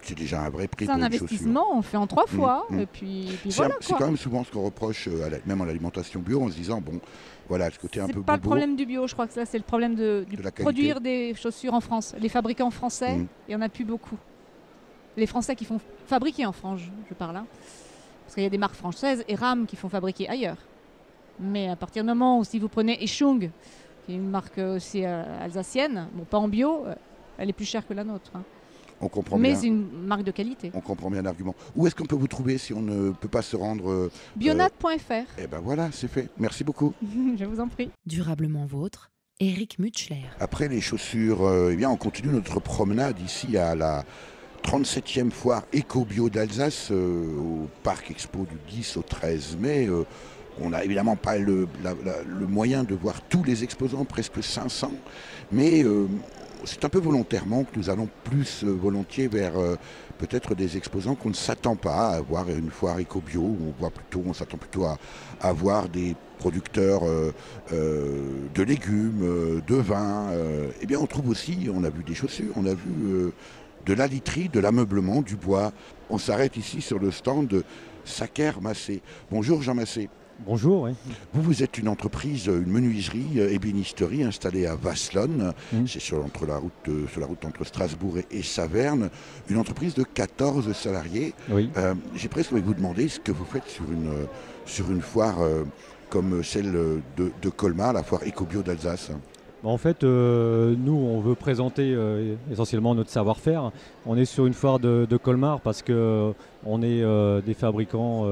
C'est déjà un vrai prix pour une chaussure. C'est un investissement, on fait en 3 fois, et puis voilà. C'est quand même souvent ce qu'on reproche, même en alimentation bio, en se disant, bon, voilà, ce côté un peu bobo. C'est pas le problème du bio, je crois que ça, c'est le problème de produire des chaussures en France. Les fabricants français, il n'y en a plus beaucoup. Les Français qui font fabriquer en France, je parle, hein. Parce qu'il y a des marques françaises et RAM qui font fabriquer ailleurs. Mais à partir du moment où si vous prenez Echung, qui est une marque aussi alsacienne, bon pas en bio, elle est plus chère que la nôtre. Hein. On comprend bien. Mais c'est une marque de qualité. On comprend bien l'argument. Où est-ce qu'on peut vous trouver si on ne peut pas se rendre Bionat.fr. Eh ben voilà, c'est fait. Merci beaucoup. Je vous en prie. Durablement vôtre, Eric Mutschler. Après les chaussures, eh bien on continue notre promenade ici à la 37e foire Éco-Bio d'Alsace au Parc Expo du 10 au 13 mai. On n'a évidemment pas le moyen de voir tous les exposants, presque 500, mais c'est un peu volontairement que nous allons plus volontiers vers peut-être des exposants qu'on ne s'attend pas à voir une foire éco-bio, où on s'attend plutôt à voir des producteurs de légumes, de vin. Eh bien on trouve aussi, on a vu des chaussures, on a vu de la literie, de l'ameublement, du bois. On s'arrête ici sur le stand de Saker Massé. Bonjour Jean Massé. Bonjour, oui. Vous êtes une entreprise, une menuiserie, ébénisterie installée à Vasselonne, c'est sur la route entre Strasbourg et Saverne, une entreprise de 14 salariés. Oui. J'ai presque envie de vous demander ce que vous faites sur une foire comme celle de Colmar, la foire Éco-Bio d'Alsace. En fait, nous, on veut présenter essentiellement notre savoir-faire. On est sur une foire de Colmar parce qu'on est des fabricants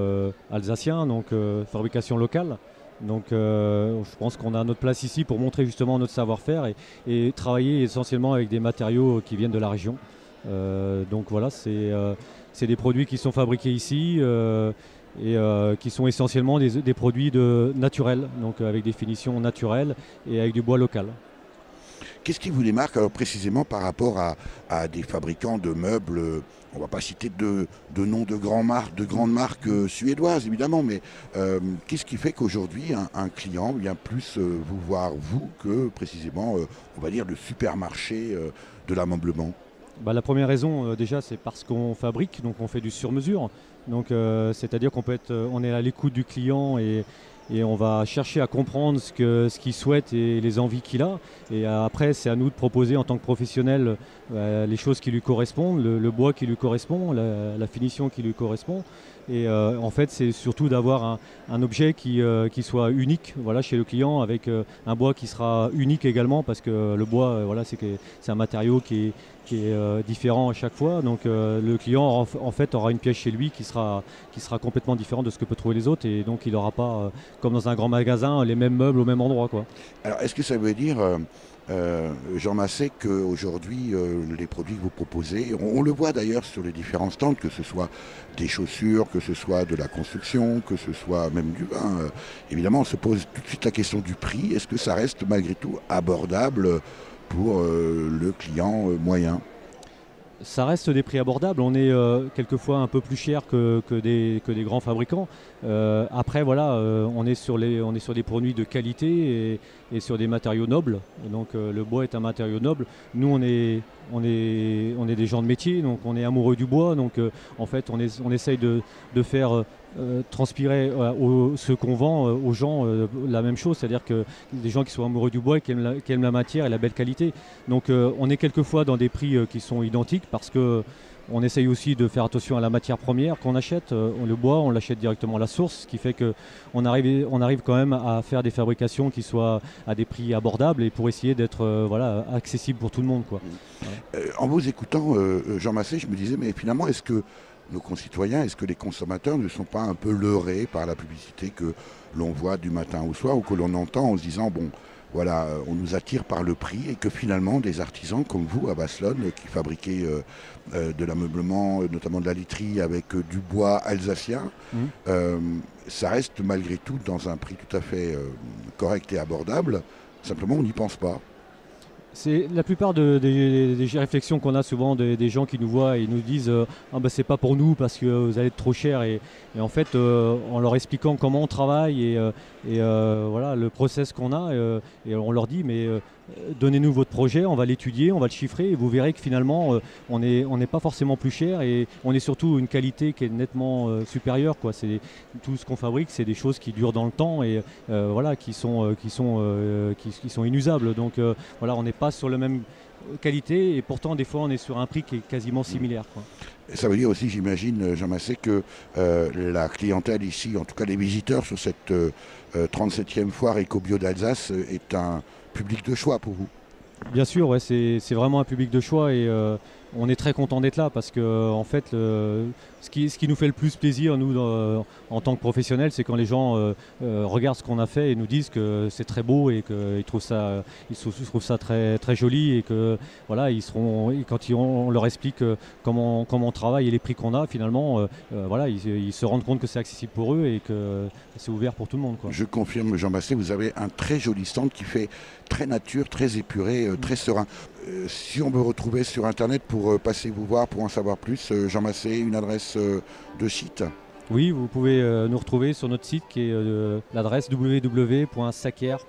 alsaciens, donc fabrication locale. Donc je pense qu'on a notre place ici pour montrer justement notre savoir-faire et travailler essentiellement avec des matériaux qui viennent de la région. Donc voilà, c'est des produits qui sont fabriqués ici. Et qui sont essentiellement des produits naturels, donc avec des finitions naturelles et avec du bois local. Qu'est-ce qui vous démarque alors précisément par rapport à des fabricants de meubles, on ne va pas citer de noms de grandes marques suédoises évidemment, mais qu'est-ce qui fait qu'aujourd'hui un client vient plus vous voir vous que précisément on va dire le supermarché de l'ameublement? La première raison déjà c'est parce qu'on fabrique, donc on fait du sur-mesure. Donc c'est-à-dire on est à l'écoute du client et on va chercher à comprendre ce qu'il souhaite et les envies qu'il a. Et après, c'est à nous de proposer en tant que professionnels les choses qui lui correspondent, le bois qui lui correspond, la finition qui lui correspond. Et en fait, c'est surtout d'avoir un objet qui soit unique chez le client, avec un bois qui sera unique également, parce que le bois, c'est un matériau qui est différent à chaque fois. Donc le client en fait aura une pièce chez lui qui sera complètement différente de ce que peut trouver les autres, et donc il n'aura pas, comme dans un grand magasin, les mêmes meubles au même endroit, quoi. Alors est-ce que ça veut dire, Jean Massé, qu'aujourd'hui les produits que vous proposez, on le voit d'ailleurs sur les différents stands, que ce soit des chaussures, que ce soit de la construction, que ce soit même du vin, évidemment on se pose tout de suite la question du prix. Est-ce que ça reste malgré tout abordable pour le client moyen? Ça reste des prix abordables. On est quelquefois un peu plus cher que des grands fabricants. Après, on est sur des produits de qualité et sur des matériaux nobles. Donc le bois est un matériau noble. Nous, on est des gens de métier, donc on est amoureux du bois. Donc en fait, on essaye de faire transpirer ce qu'on vend aux gens la même chose, c'est-à-dire que des gens qui sont amoureux du bois et qui aiment la matière et la belle qualité. Donc on est quelquefois dans des prix qui sont identiques, parce que on essaye aussi de faire attention à la matière première qu'on achète. Le bois, on l'achète directement à la source, ce qui fait qu'on arrive quand même à faire des fabrications qui soient à des prix abordables, et pour essayer d'être accessible pour tout le monde, quoi. En vous écoutant, Jean Massé, je me disais, mais finalement, est-ce que nos concitoyens, est-ce que les consommateurs ne sont pas un peu leurrés par la publicité que l'on voit du matin au soir, ou que l'on entend en se disant, bon, voilà, on nous attire par le prix, et que finalement des artisans comme vous à Basselonne, qui fabriquez de l'ameublement, notamment de la literie avec du bois alsacien, ça reste malgré tout dans un prix tout à fait correct et abordable, simplement on n'y pense pas. C'est la plupart des réflexions qu'on a souvent des gens qui nous voient et nous disent c'est pas pour nous parce que vous allez être trop cher, et en fait en leur expliquant comment on travaille et le process qu'on a, et on leur dit mais donnez-nous votre projet, on va l'étudier, on va le chiffrer, et vous verrez que finalement on n'est pas forcément plus cher, et on est surtout une qualité qui est nettement supérieure, quoi. C'est tout ce qu'on fabrique, c'est des choses qui durent dans le temps et qui sont inusables. Donc on n'est pas sur la même qualité, et pourtant des fois on est sur un prix qui est quasiment similaire, quoi. Ça veut dire aussi, j'imagine, Jean Massé, que la clientèle ici, en tout cas les visiteurs sur cette 37e foire Éco-Bio d'Alsace, est un public de choix pour vous? Bien sûr, ouais, c'est vraiment un public de choix, et on est très content d'être là, parce que en fait, ce qui nous fait le plus plaisir, nous, en tant que professionnels, c'est quand les gens regardent ce qu'on a fait et nous disent que c'est très beau, et qu'ils trouvent ça très, très joli, et que quand on leur explique comment on travaille et les prix qu'on a, finalement, ils se rendent compte que c'est accessible pour eux et que c'est ouvert pour tout le monde, quoi. Je confirme, Jean Massé, vous avez un très joli stand qui fait très nature, très épuré, très serein. Si on veut retrouver sur Internet pour passer vous voir, pour en savoir plus, Jean Massé, une adresse de site? Oui, vous pouvez nous retrouver sur notre site qui est l'adresse www.saker.fr.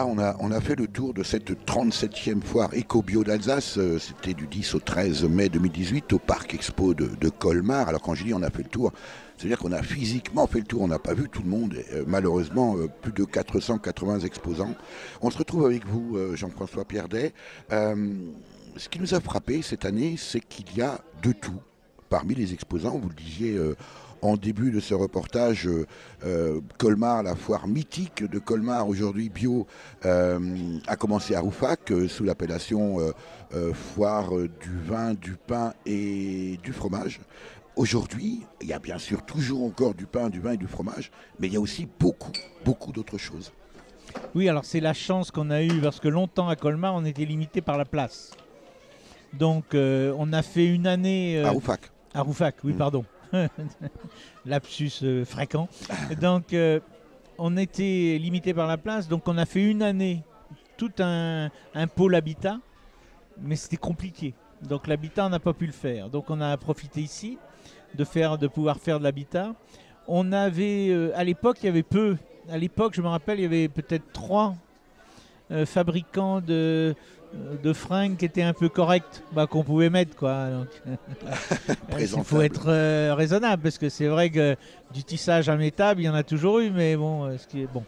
Voilà, on a fait le tour de cette 37e foire éco-bio d'Alsace. C'était du 10 au 13 mai 2018 au Parc Expo de Colmar. Alors quand je dis on a fait le tour, c'est-à-dire qu'on a physiquement fait le tour, on n'a pas vu tout le monde. Malheureusement, plus de 480 exposants. On se retrouve avec vous, Jean-François Pierdet. Ce qui nous a frappé cette année, c'est qu'il y a de tout. Parmi les exposants, vous le disiez en début de ce reportage, Colmar, la foire mythique de Colmar, aujourd'hui bio, a commencé à Rouffach sous l'appellation foire du vin, du pain et du fromage. Aujourd'hui, il y a bien sûr toujours encore du pain, du vin et du fromage, mais il y a aussi beaucoup d'autres choses. Oui, alors c'est la chance qu'on a eue parce que longtemps à Colmar, on était limité par la place. Donc on a fait une année... à Rouffach. À Rouffach, oui, pardon. Lapsus fréquent. Donc on était limité par la place, donc on a fait une année tout un pôle habitat, mais c'était compliqué. Donc l'habitat, on n'a pas pu le faire. Donc on a profité ici de pouvoir faire de l'habitat. On avait, à l'époque, il y avait peu. À l'époque, je me rappelle, il y avait peut-être 3 fabricants de fringues qui étaient un peu corrects, qu'on pouvait mettre, quoi. Donc, il faut être raisonnable, parce que c'est vrai que du tissage à métable, il y en a toujours eu, mais bon, ce qui est bon.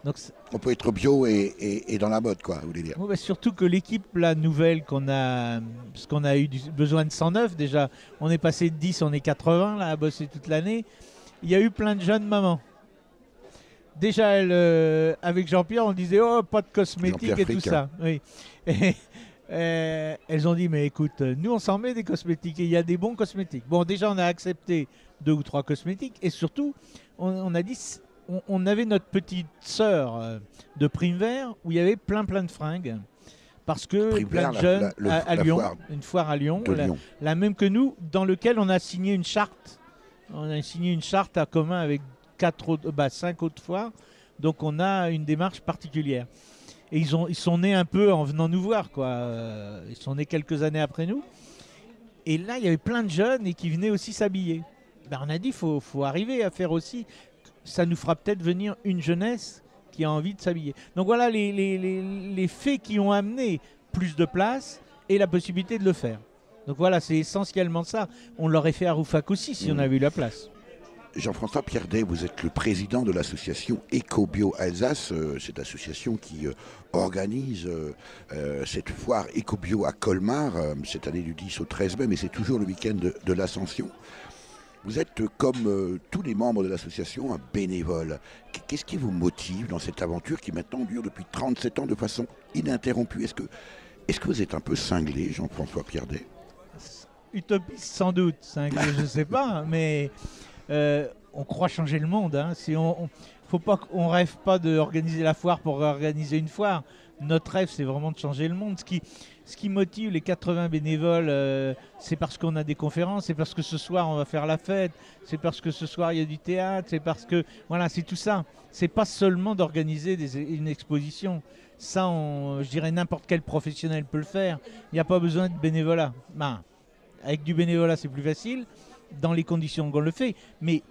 Donc, on peut être bio et dans la mode, quoi, vous voulez dire. Oui, surtout que l'équipe la nouvelle qu'on a, parce qu'on a eu besoin de 109 déjà, on est passé de 10, on est 80 là, à bosser toute l'année. Il y a eu plein de jeunes mamans. Déjà, avec Jean-Pierre, on disait oh, pas de cosmétiques et tout ça. Oui. Et, elles ont dit mais écoute, nous on s'en met des cosmétiques et il y a des bons cosmétiques. Bon, déjà on a accepté 2 ou 3 cosmétiques et surtout on a dit on avait notre petite sœur de Prime Vert où il y avait plein de fringues parce que plein de jeunes à Lyon, une foire à Lyon, la même que nous, dans lequel on a signé une charte. On a signé une charte à commun avec 5 autres foires, donc on a une démarche particulière. Et ils sont nés un peu en venant nous voir, quoi. Ils sont nés quelques années après nous. Et là, il y avait plein de jeunes et qui venaient aussi s'habiller. On a dit, faut arriver à faire aussi. Ça nous fera peut-être venir une jeunesse qui a envie de s'habiller. Donc voilà les faits qui ont amené plus de place et la possibilité de le faire. Donc voilà, c'est essentiellement ça. On l'aurait fait à Rouffach aussi si on avait eu la place. Jean-François Pierdet, vous êtes le président de l'association Éco-Bio Alsace, cette association qui organise cette foire Éco-Bio à Colmar, cette année du 10 au 13 mai, mais c'est toujours le week-end de l'Ascension. Vous êtes, comme tous les membres de l'association, un bénévole. Qu'est-ce qui vous motive dans cette aventure qui maintenant dure depuis 37 ans de façon ininterrompue? Est-ce que vous êtes un peu cinglé, Jean-François Pierdet? Utopiste sans doute, cinglé je ne sais pas, mais... on croit changer le monde. Hein. Faut pas qu'on rêve pas d'organiser la foire pour organiser une foire. Notre rêve, c'est vraiment de changer le monde. Ce qui motive les 80 bénévoles, c'est parce qu'on a des conférences, c'est parce que ce soir on va faire la fête, c'est parce que ce soir il y a du théâtre, c'est parce que voilà, c'est tout ça. C'est pas seulement d'organiser une exposition. Ça, je dirais n'importe quel professionnel peut le faire. Il n'y a pas besoin de bénévolat. Avec du bénévolat, c'est plus facile. Dans les conditions qu'on le fait, mais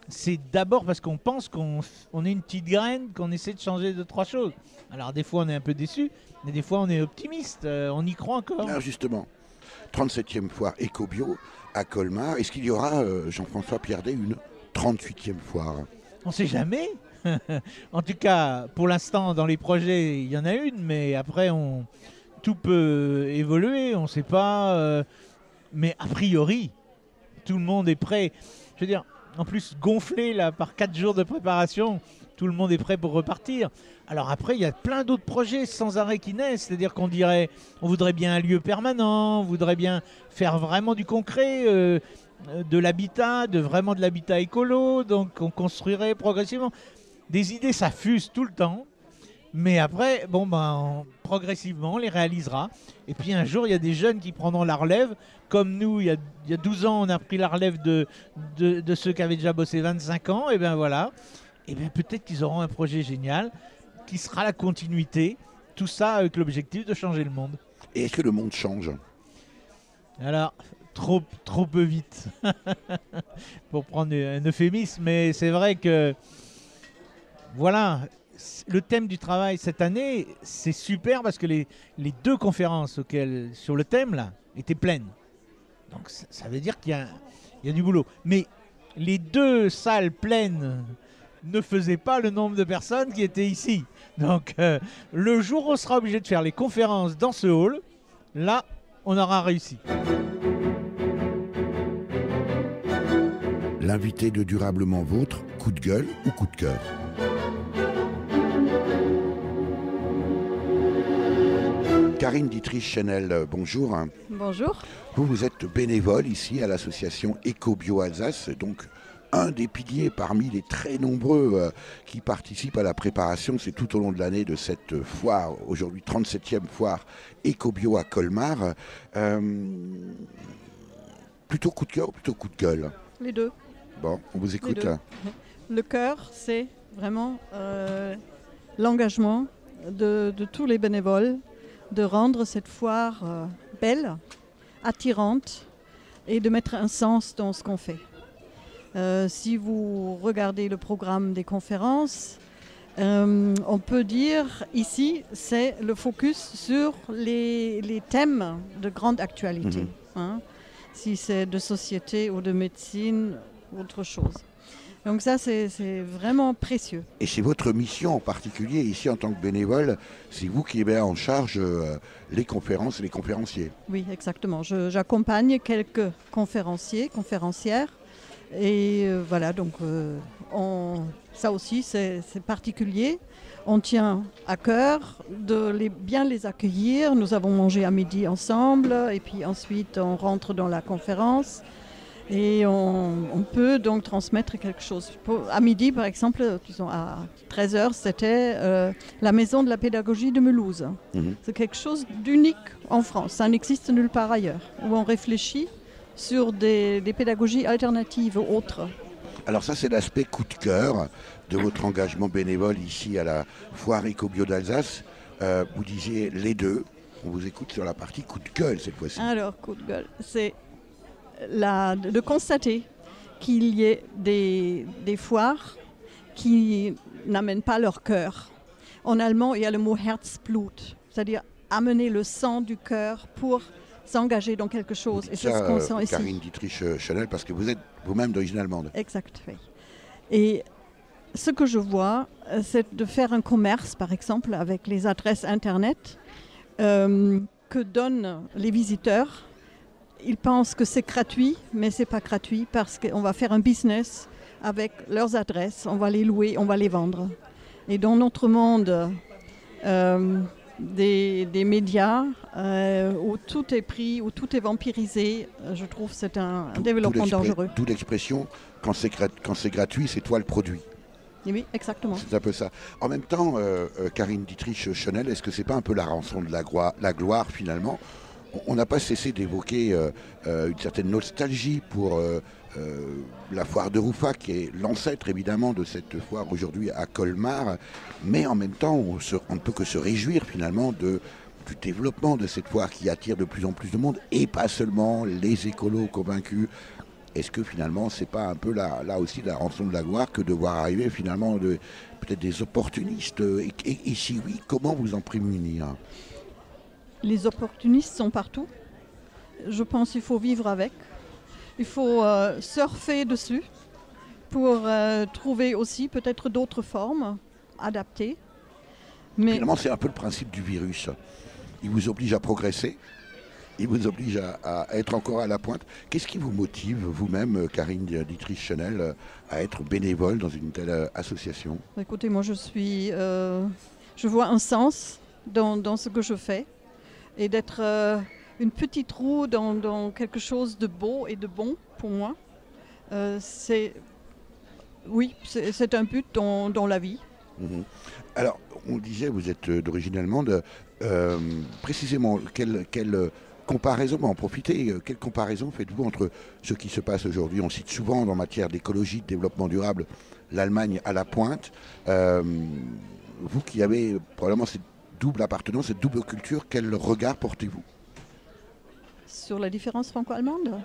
c'est d'abord parce qu'on pense qu'on est une petite graine, qu'on essaie de changer 2-3 choses. Alors des fois on est un peu déçu, mais des fois on est optimiste, on y croit encore. Alors justement, 37e foire Éco-Bio à Colmar, est-ce qu'il y aura, Jean-François Pierdet, une 38e foire? On ne sait jamais. En tout cas, pour l'instant, dans les projets, il y en a une, mais après, tout peut évoluer, on ne sait pas. Mais a priori, tout le monde est prêt. Je veux dire, en plus, gonflé là, par 4 jours de préparation, tout le monde est prêt pour repartir. Alors après, il y a plein d'autres projets sans arrêt qui naissent. C'est-à-dire qu'on voudrait bien un lieu permanent, on voudrait bien faire vraiment du concret, de l'habitat, vraiment de l'habitat écolo. Donc on construirait progressivement. Des idées, ça fuse tout le temps. Mais après, progressivement, on les réalisera. Et puis un jour, il y a des jeunes qui prendront la relève. Comme nous, il y a 12 ans, on a pris la relève de ceux qui avaient déjà bossé 25 ans. Et bien voilà. Et bien peut-être qu'ils auront un projet génial qui sera la continuité. Tout ça avec l'objectif de changer le monde. Et est-ce que le monde change? Alors, trop peu vite. Pour prendre un euphémisme. Mais c'est vrai que... Voilà, le thème du travail cette année, c'est super parce que les 2 conférences sur le thème là étaient pleines. Donc ça veut dire qu'il y a du boulot. Mais les 2 salles pleines ne faisaient pas le nombre de personnes qui étaient ici. Donc le jour où on sera obligé de faire les conférences dans ce hall, là, on aura réussi. L'invité de Durablement Vôtre, coup de gueule ou coup de cœur? Karine Dietrich-Chenel, bonjour. Bonjour. Vous êtes bénévole ici à l'association Éco-Bio Alsace, donc un des piliers parmi les très nombreux qui participent à la préparation, c'est tout au long de l'année de cette foire, aujourd'hui 37e foire Éco-Bio à Colmar. Plutôt coup de cœur ou plutôt coup de gueule? Les 2. Bon, on vous écoute. Le cœur, c'est vraiment l'engagement de tous les bénévoles de rendre cette foire belle, attirante et de mettre un sens dans ce qu'on fait. Si vous regardez le programme des conférences, on peut dire ici, c'est le focus sur les thèmes de grande actualité. Si c'est de société ou de médecine, autre chose. Donc ça, c'est vraiment précieux. Et c'est votre mission en particulier, ici en tant que bénévole, c'est vous qui avez en charge les conférences et les conférenciers. Oui, exactement. J'accompagne quelques conférenciers, conférencières. Et voilà, donc ça aussi, c'est particulier. On tient à cœur de bien les accueillir. Nous avons mangé à midi ensemble et puis ensuite on rentre dans la conférence. Et on peut donc transmettre quelque chose. À midi, par exemple, disons à 13h, c'était la maison de la pédagogie de Mulhouse. C'est quelque chose d'unique en France. Ça n'existe nulle part ailleurs. Où on réfléchit sur des pédagogies alternatives autres. Alors ça, c'est l'aspect coup de cœur de votre engagement bénévole ici à la foire Éco-Bio d'Alsace. Vous disiez les 2. On vous écoute sur la partie coup de gueule cette fois-ci. Alors, coup de gueule, c'est de constater qu'il y ait des foires qui n'amènent pas leur cœur. En allemand, il y a le mot Herzblut, c'est-à-dire amener le sang du cœur pour s'engager dans quelque chose. Et c'est ce qu'on sent ici. Karine Dietrich-Chenel, parce que vous êtes vous-même d'origine allemande. Exact, oui. Et ce que je vois, c'est de faire un commerce, par exemple, avec les adresses Internet que donnent les visiteurs. Ils pensent que c'est gratuit, mais ce n'est pas gratuit parce qu'on va faire un business avec leurs adresses, on va les louer, on va les vendre. Et dans notre monde des médias, où tout est pris, où tout est vampirisé, je trouve que c'est un développement dangereux. D'où l'expression, quand c'est gratuit, c'est toi le produit. Oui, exactement. C'est un peu ça. En même temps, Karine Dietrich-Chenel, est-ce que c'est pas un peu la rançon de la gloire finalement? On n'a pas cessé d'évoquer une certaine nostalgie pour la foire de Rouffach, qui est l'ancêtre évidemment de cette foire aujourd'hui à Colmar. Mais en même temps, on ne peut que se réjouir finalement du développement de cette foire qui attire de plus en plus de monde, et pas seulement les écolos convaincus. Est-ce que finalement, c'est pas un peu là aussi la rançon de la gloire que de voir arriver finalement peut-être des opportunistes et si oui, comment vous en prémunir? Les opportunistes sont partout. Je pense qu'il faut vivre avec. Il faut surfer dessus pour trouver aussi peut-être d'autres formes adaptées. Mais finalement, c'est un peu le principe du virus. Il vous oblige à progresser. Il vous oblige à être encore à la pointe. Qu'est-ce qui vous motive, vous-même, Karine Dietrich-Chenel, à être bénévole dans une telle association? Écoutez, moi, je vois un sens dans ce que je fais. Et d'être une petite roue dans quelque chose de beau et de bon pour moi, c'est un but dans la vie. Alors, on disait, vous êtes d'origine allemande, précisément, quelle comparaison, en profitez, quelle comparaison faites-vous entre ce qui se passe aujourd'hui? On cite souvent en matière d'écologie, de développement durable, l'Allemagne à la pointe. Vous qui avez probablement cette double appartenance, cette double culture, quel regard portez-vous sur la différence franco-allemande?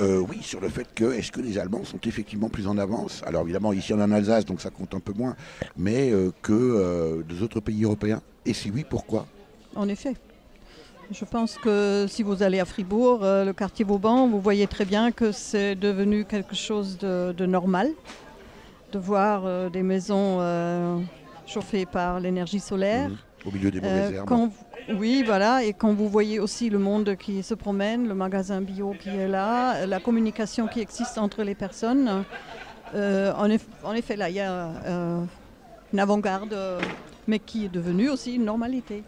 Oui, sur le fait que, est-ce que les Allemands sont effectivement plus en avance? Alors évidemment, ici on est en Alsace, donc ça compte un peu moins, mais que des autres pays européens. Et si oui, pourquoi? En effet. Je pense que si vous allez à Fribourg, le quartier Vauban, vous voyez très bien que c'est devenu quelque chose de normal, de voir des maisons chauffées par l'énergie solaire. Au milieu des mauvaises herbes. Oui, voilà, et quand vous voyez aussi le monde qui se promène, le magasin bio qui est là, la communication qui existe entre les personnes, en effet, là, il y a une avant-garde, mais qui est devenue aussi une normalité.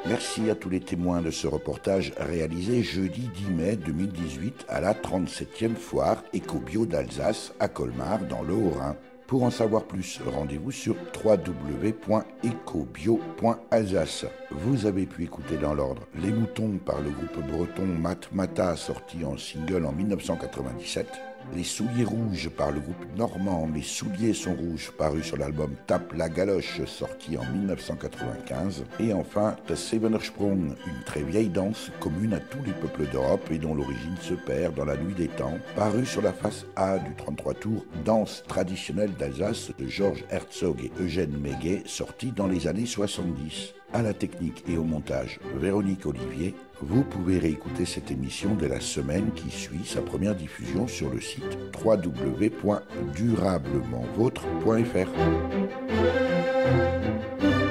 Merci à tous les témoins de ce reportage réalisé jeudi 10 mai 2018 à la 37e foire Éco-Bio d'Alsace à Colmar dans le Haut-Rhin. Pour en savoir plus, rendez-vous sur www.ecobio.alsace. Vous avez pu écouter dans l'ordre Les Moutons par le groupe breton Matmata sorti en single en 1997, Les Souliers Rouges par le groupe normand Les Souliers sont rouges paru sur l'album Tape la galoche sorti en 1995, et enfin The Sevener Sprung, une très vieille danse commune à tous les peuples d'Europe et dont l'origine se perd dans la nuit des temps, paru sur la face A du 33 tours Danse traditionnelle d'Alsace de Georges Herzog et Eugène Méguet, sorti dans les années 70. À la technique et au montage, Véronique Olivier. Vous pouvez réécouter cette émission dès la semaine qui suit sa première diffusion sur le site www.durablementvôtre.fr.